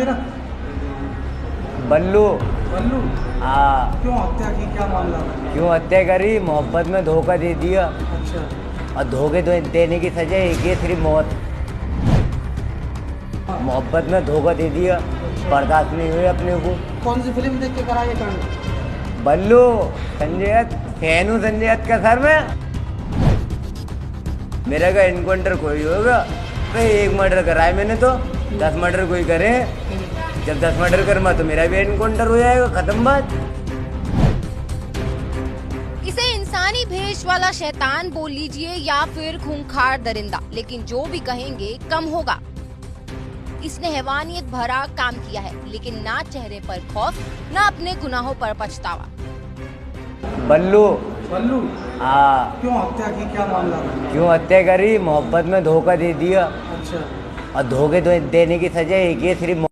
तेरा? बल्लू। बल्लू। हाँ। क्यों हत्या की, क्या मामला है? क्यों हत्या करी? मोहब्बत में धोखा दे दिया अच्छा। और धोखे देने की सजा एक ही है, सिर्फ मौत। मोहब्बत में धोखा दे दिया, बर्दाश्त नहीं हुई अपने को। कौन सी फिल्म देख के करा ये कांड? बल्लू। संजय दत्त फैन हूँ, संजय दत्त का सर में। मेरा का इनकाउंटर कोई होगा तो एक मर्डर करा है मैंने, तो 10 मर्डर कोई करे। जब 10 मर्डर करूँगा तो मेरा भी इनकाउंटर हो जाएगा, खत्म बात। इसे इंसानी भेष वाला शैतान बोल लीजिए या फिर खूंखार दरिंदा, लेकिन जो भी कहेंगे कम होगा। इसने हैवानियत भरा काम किया है, लेकिन ना चेहरे पर खौफ, ना अपने गुनाहों पर पछतावा। बल्लू। बल्लू। हाँ। क्यों हत्या की, क्या मामला है? क्यों हत्या करी? मोहब्बत में धोखा दे दिया अच्छा। और धोखे देने की सजा एक ही है, सिर्फ